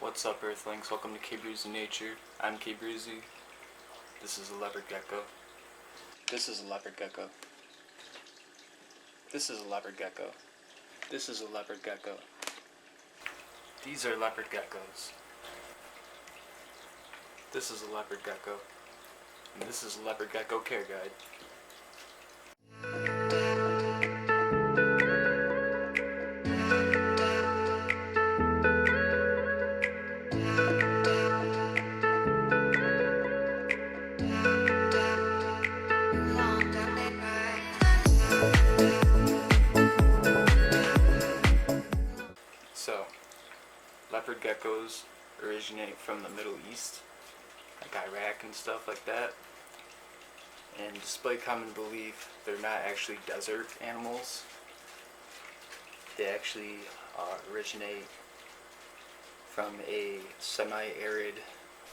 What's up, Earthlings? Welcome to K-Bruzy Nature. I'm K-Bruzy. This is a leopard gecko. This is a leopard gecko. This is a leopard gecko. This is a leopard gecko. These are leopard geckos. This is a leopard gecko. And this is a leopard gecko care guide. So, leopard geckos originate from the Middle East, like Iraq and stuff like that. And despite common belief, they're not actually desert animals. They actually originate from a semi-arid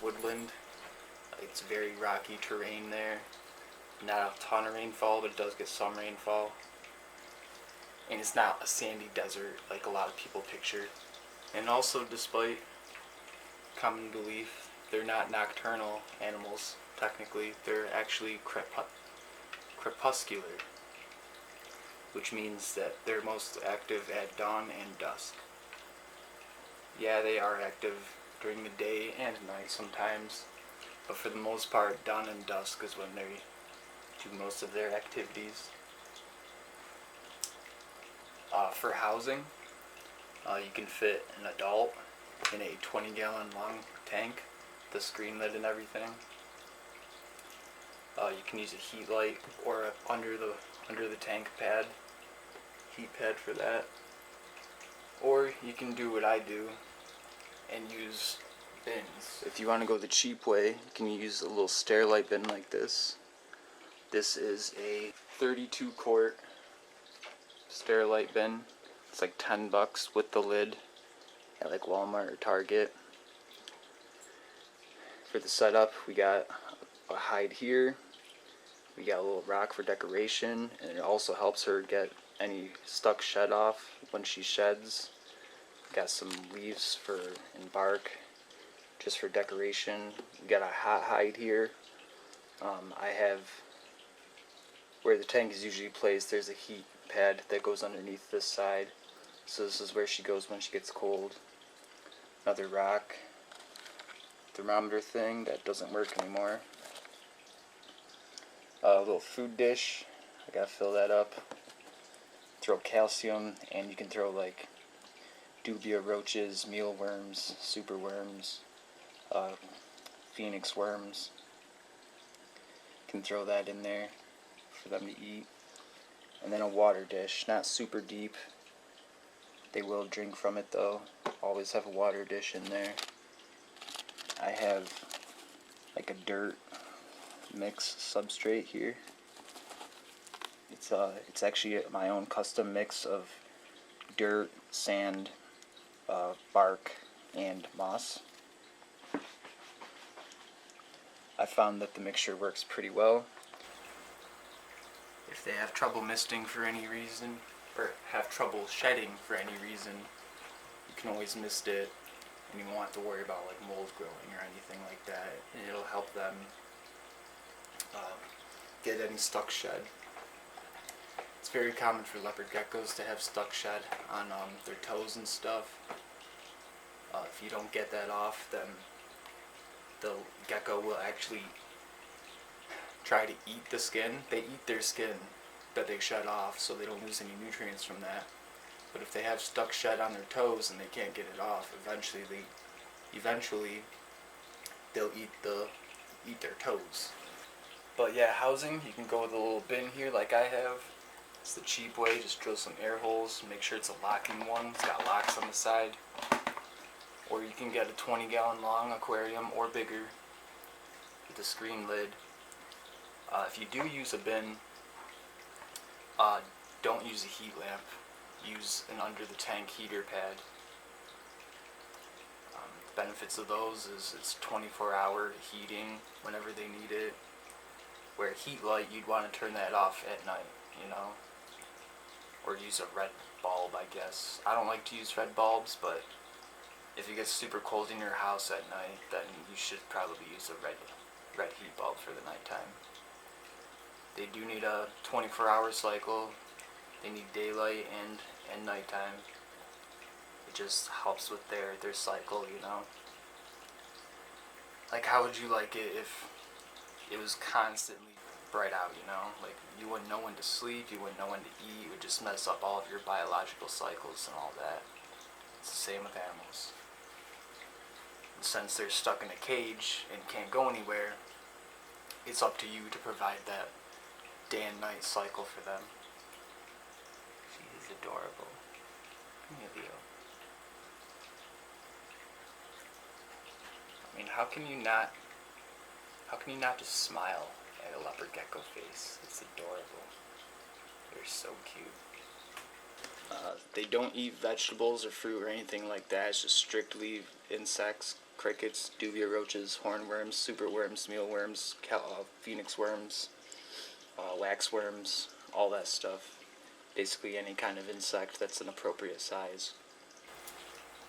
woodland. It's very rocky terrain there. Not a ton of rainfall, but it does get some rainfall. And it's not a sandy desert like a lot of people picture. And also, despite common belief, they're not nocturnal animals. Technically, they're actually crepuscular, which means that they're most active at dawn and dusk. Yeah, they are active during the day and night sometimes, but for the most part, dawn and dusk is when they do most of their activities. For housing, you can fit an adult in a 20-gallon long tank, the screen lid and everything. You can use a heat light or under the tank pad, heat pad for that. Or you can do what I do and use bins. If you want to go the cheap way, you can use a little Stairlight bin like this. This is a 32-quart Stairlight bin. It's like $10 with the lid at like Walmart or Target. For the setup, we got a hide here. We got a little rock for decoration, and it also helps her get any stuck shed off when she sheds. Got some leaves and bark just for decoration. We got a hot hide here. I have, where the tank is usually placed, there's a heat pad that goes underneath this side. So this is where she goes when she gets cold. Another rock thermometer thing that doesn't work anymore. A little food dish. I gotta fill that up. Throw calcium, and you can throw like dubia roaches, mealworms, super worms, phoenix worms. You can throw that in there for them to eat. And then a water dish, not super deep. They will drink from it though. Always have a water dish in there. I have like a dirt mix substrate here. It's actually my own custom mix of dirt, sand, bark, and moss. I found that the mixture works pretty well. If they have trouble misting for any reason, or have trouble shedding for any reason, you can always mist it, and you won't have to worry about like mold growing or anything like that, and it'll help them get any stuck shed. It's very common for leopard geckos to have stuck shed on their toes and stuff. If you don't get that off, then the gecko will actually try to eat the skin. They eat their skin that they shed off, so they don't lose any nutrients from that. But if they have stuck shed on their toes and they can't get it off, eventually they'll eat their toes. But yeah, housing, you can go with a little bin here like I have. It's the cheap way. Just drill some air holes, make sure it's a locking one. It's got locks on the side. Or you can get a 20-gallon long aquarium or bigger with a screen lid. If you do use a bin, don't use a heat lamp. Use an under the tank heater pad. Benefits of those is it's 24-hour heating whenever they need it. Where heat light, you'd want to turn that off at night, you know, or use a red bulb, I guess. I don't like to use red bulbs, but If it gets super cold in your house at night, then you should probably use a red heat bulb for the nighttime. They do need a 24-hour cycle. They need daylight and nighttime. It just helps with their cycle, you know. Like, how would you like it if it was constantly bright out, you know? Like, you wouldn't know when to sleep, you wouldn't know when to eat. It would just mess up all of your biological cycles and all that. It's the same with animals. And since they're stuck in a cage and can't go anywhere, it's up to you to provide that day and night cycle for them. She is adorable. Come here, Leo. I mean, how can you not just smile at a leopard gecko face? It's adorable. They're so cute. They don't eat vegetables or fruit or anything like that. It's just strictly insects, crickets, duvia roaches, hornworms, superworms, mealworms, phoenix worms, waxworms, all that stuff. Basically any kind of insect that's an appropriate size.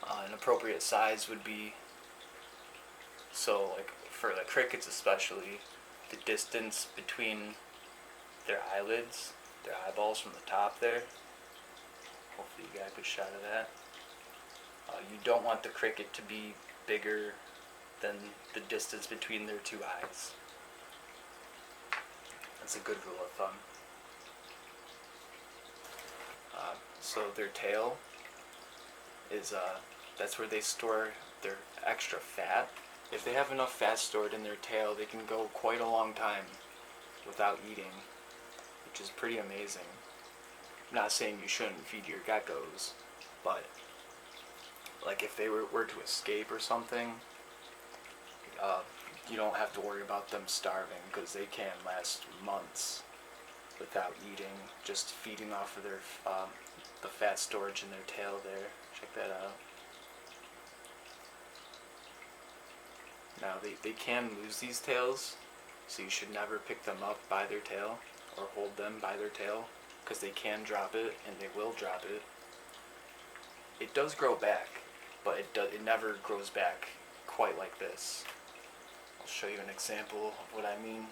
An appropriate size would be, so like for the crickets especially, the distance between their eyelids, their eyeballs from the top there. Hopefully you got a good shot of that. You don't want the cricket to be bigger than the distance between their two eyes. That's a good rule of thumb. So their tail is, that's where they store their extra fat. If they have enough fat stored in their tail, they can go quite a long time without eating, which is pretty amazing. I'm not saying you shouldn't feed your geckos, but like if they were to escape or something, you don't have to worry about them starving, because they can last months without eating, just feeding off of their the fat storage in their tail there. Check that out. Now they can lose these tails, so you should never pick them up by their tail or hold them by their tail, because they can drop it, and they will drop it. It does grow back, but it never grows back quite like this. I'll show you an example of what I mean.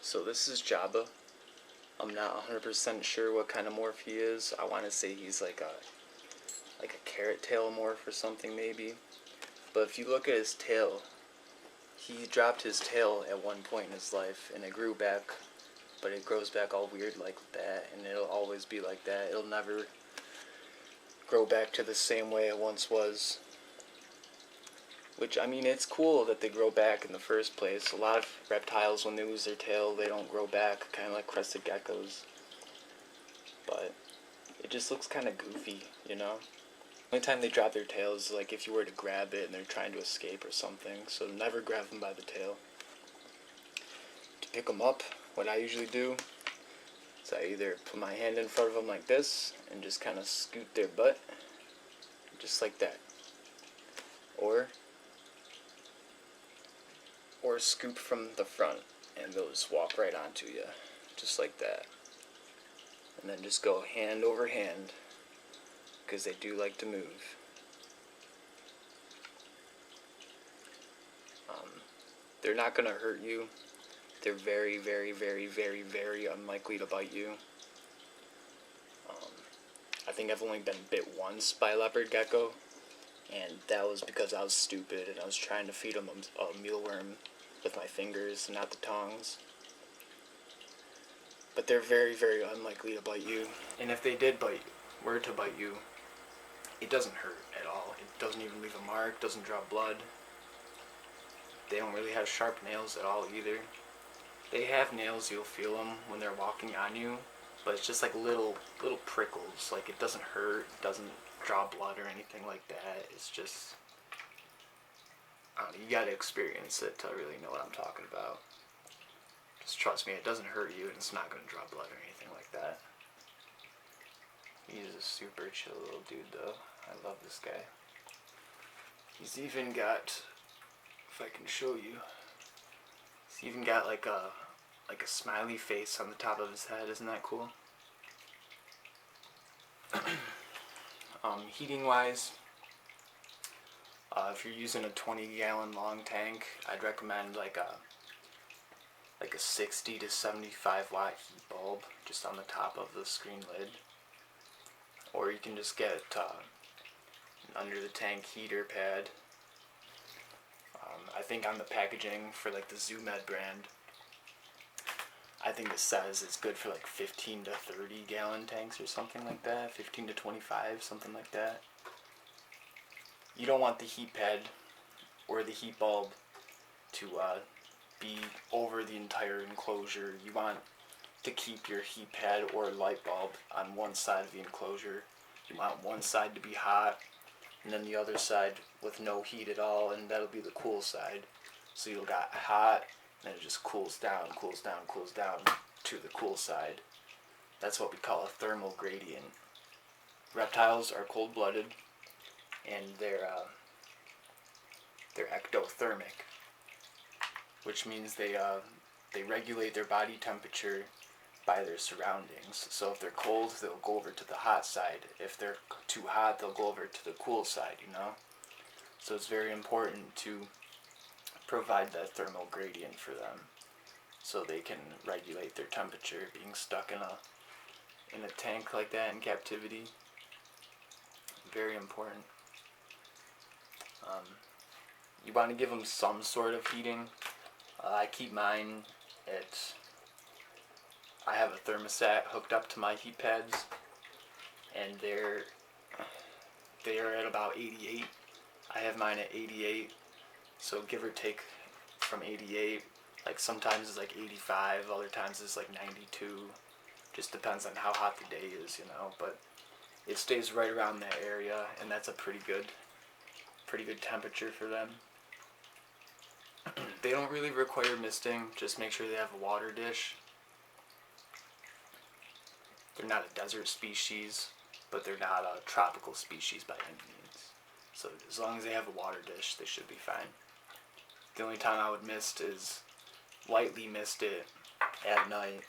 So this is Jabba. I'm not 100% sure what kind of morph he is. I want to say he's like a carrot tail morph or something maybe. But if you look at his tail, he dropped his tail at one point in his life, and it grew back, but it grows back all weird like that, and it'll always be like that. It'll never grow back to the same way it once was. Which, I mean, it's cool that they grow back in the first place. A lot of reptiles, when they lose their tail, they don't grow back, kind of like crested geckos. But it just looks kind of goofy, you know? The only time they drop their tails is like if you were to grab it and they're trying to escape or something. So never grab them by the tail. To pick them up, what I usually do is I either put my hand in front of them like this and just kind of scoot their butt, just like that. Or scoop from the front, and they'll just walk right onto you, just like that. And then just go hand over hand, because they do like to move. They're not going to hurt you. They're very, very, very, very, very unlikely to bite you. I think I've only been bit once by a leopard gecko, and that was because I was stupid and I was trying to feed them a mealworm with my fingers, not the tongs. But they're very, very unlikely to bite you. And if they did were to bite you, it doesn't hurt at all. It doesn't even leave a mark, doesn't draw blood. They don't really have sharp nails at all either. They have nails, you'll feel them when they're walking on you, but it's just like little prickles. Like, it doesn't hurt, it doesn't draw blood or anything like that. It's just, I don't know, you gotta experience it to really know what I'm talking about. Just trust me, it doesn't hurt you, and it's not gonna draw blood or anything like that. He's a super chill little dude though. I love this guy. He's even got, if I can show you, he's even got like a smiley face on the top of his head. Isn't that cool? Heating wise, If you're using a 20-gallon long tank, I'd recommend like a 60 to 75 watt heat bulb just on the top of the screen lid. Or you can just get an under the tank heater pad. I think on the packaging for like the ZooMed brand, I think it says it's good for like 15 to 30 gallon tanks or something like that. 15 to 25, something like that. You don't want the heat pad or the heat bulb to be over the entire enclosure. You want to keep your heat pad or light bulb on one side of the enclosure. You want one side to be hot and then the other side with no heat at all, and that'll be the cool side. So you'll got hot and then it just cools down to the cool side. That's what we call a thermal gradient. Reptiles are cold-blooded and they're ectothermic, which means they regulate their body temperature by their surroundings. So if they're cold, they'll go over to the hot side. If they're too hot, they'll go over to the cool side, you know? So it's very important to provide that thermal gradient for them so they can regulate their temperature. Being stuck in a tank like that in captivity, very important. You want to give them some sort of heating. I keep mine I have a thermostat hooked up to my heat pads, and they are at about 88. I have mine at 88, so give or take from 88. Like sometimes it's like 85, other times it's like 92. Just depends on how hot the day is, you know. But it stays right around that area, and that's a pretty good temperature for them. They don't really require misting. Just make sure they have a water dish. They're not a desert species, but they're not a tropical species by any means. So as long as they have a water dish, they should be fine. The only time I would mist is lightly mist it at night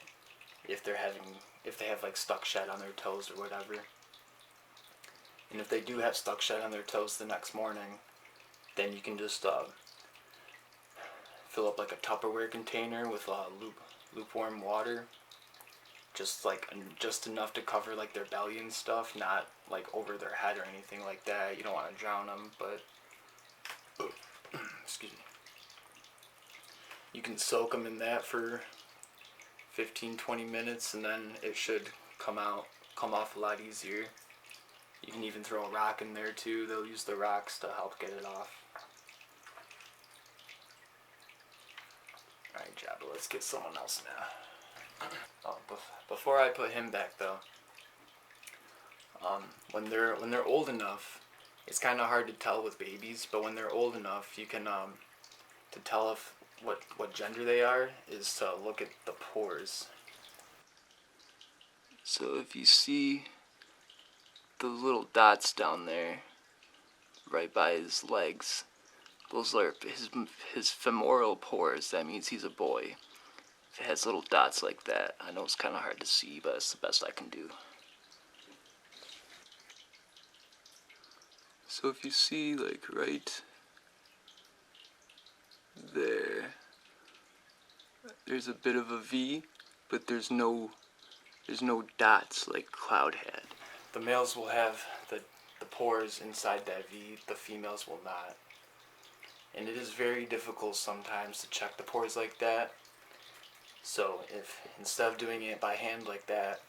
if they have like stuck shed on their toes or whatever. And if they do have stuck shed on their toes the next morning, then you can just fill up like a Tupperware container with lukewarm water, just enough to cover like their belly and stuff, not like over their head or anything like that. You don't want to drown them, but excuse me. You can soak them in that for 15-20 minutes, and then it should come off a lot easier. You can even throw a rock in there too. They'll use the rocks to help get it off. Alright, Jabba, let's get someone else now. Oh, before I put him back though, when they're old enough, it's kind of hard to tell with babies, but when they're old enough, you can to tell if what gender they are is to look at the pores. So if you see the little dots down there, right by his legs, those are his femoral pores. That means he's a boy. If it has little dots like that, I know it's kind of hard to see, but it's the best I can do. So if you see, like, right there, there's a bit of a V, but there's no dots like Cloud had. The males will have the pores inside that V, the females will not. And it is very difficult sometimes to check the pores like that. So if instead of doing it by hand like that,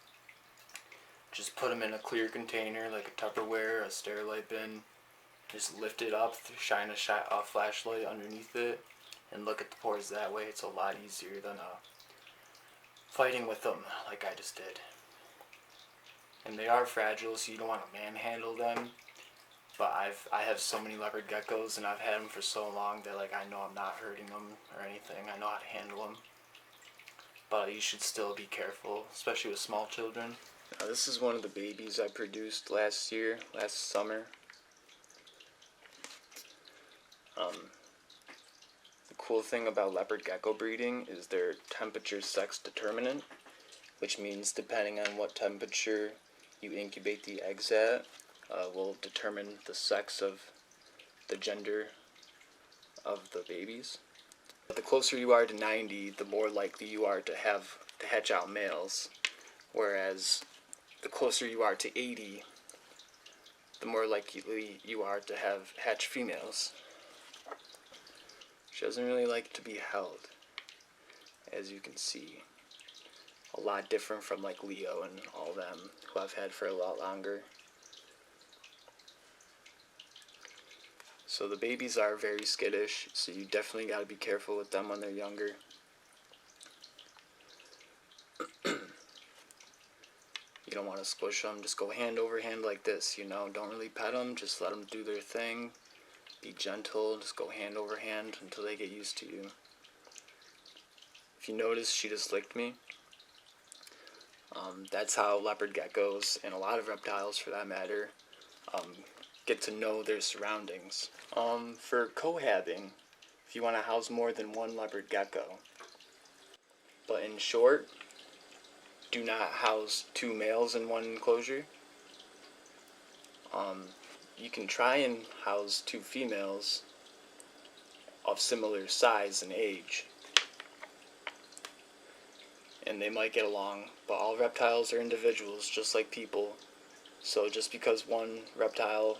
just put them in a clear container like a Tupperware, a Sterilite bin. Just lift it up, shine a flashlight underneath it, and look at the pores that way. It's a lot easier than fighting with them like I just did. And they are fragile, so you don't want to manhandle them. But I have so many leopard geckos, and I've had them for so long that like I know I'm not hurting them or anything. I know how to handle them. But you should still be careful, especially with small children. Now, this is one of the babies I produced last summer. The cool thing about leopard gecko breeding is they're temperature sex determinant, which means depending on what temperature you incubate the eggs at, will determine the sex of the gender of the babies. The closer you are to 90, the more likely you are to hatch out males, whereas the closer you are to 80, the more likely you are to hatch females. She doesn't really like to be held, as you can see. A lot different from like Leo and all them, who I've had for a lot longer. So the babies are very skittish, so you definitely got to be careful with them when they're younger. You don't want to squish them, just go hand over hand like this, you know. Don't really pet them, just let them do their thing. Be gentle, just go hand over hand until they get used to you. If you notice, she just licked me. That's how leopard geckos, and a lot of reptiles for that matter, get to know their surroundings. For cohabbing, if you want to house more than one leopard gecko. But in short, do not house two males in one enclosure. You can try and house two females of similar size and age, and they might get along, but all reptiles are individuals just like people. So just because one reptile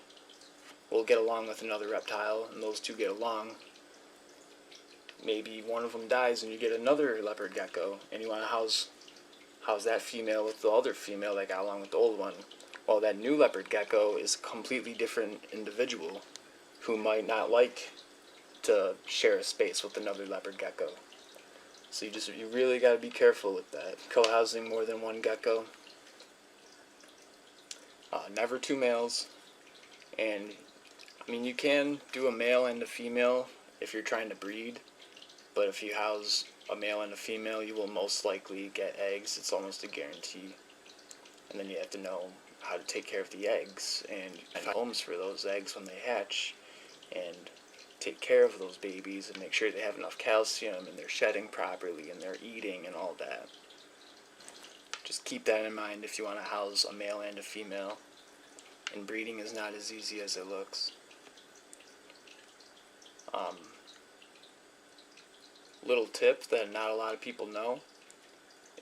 will get along with another reptile and those two get along, maybe one of them dies and you get another leopard gecko and you want to house that female with the other female that got along with the old one. Well, that new leopard gecko is a completely different individual who might not like to share a space with another leopard gecko. So you really got to be careful with that. Co-housing more than one gecko. Never two males. And I mean, you can do a male and a female if you're trying to breed, but if you house a male and a female, you will most likely get eggs. It's almost a guarantee. And then you have to know how to take care of the eggs and find homes for those eggs when they hatch, and take care of those babies and make sure they have enough calcium and they're shedding properly and they're eating and all that. Just keep that in mind if you want to house a male and a female. And breeding is not as easy as it looks. Little tip that not a lot of people know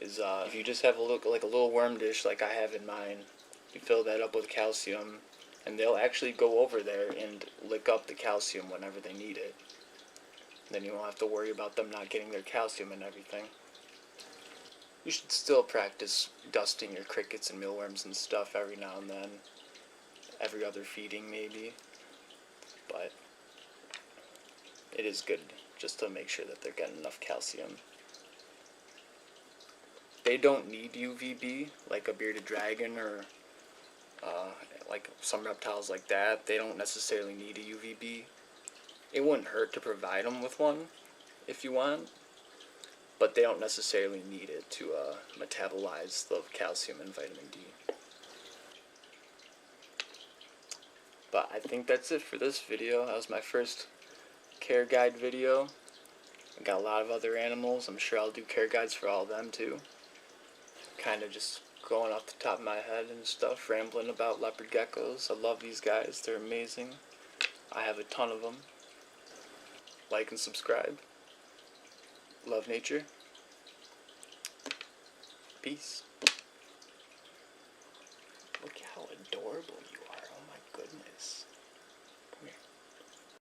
is if you just have a little worm dish like I have in mine, you fill that up with calcium, and they'll actually go over there and lick up the calcium whenever they need it. Then you won't have to worry about them not getting their calcium and everything. You should still practice dusting your crickets and mealworms and stuff every now and then. Every other feeding maybe. But it is good just to make sure that they're getting enough calcium. They don't need UVB like a bearded dragon or like some reptiles like that. They don't necessarily need a UVB. It wouldn't hurt to provide them with one if you want, but they don't necessarily need it to metabolize the calcium and vitamin D. But I think that's it for this video. That was my first care guide video. I got a lot of other animals. I'm sure I'll do care guides for all of them too. Kind of just going off the top of my head and stuff, rambling about leopard geckos. I love these guys. They're amazing. I have a ton of them. Like and subscribe. Love nature. Peace. Look how adorable you are. Oh my goodness.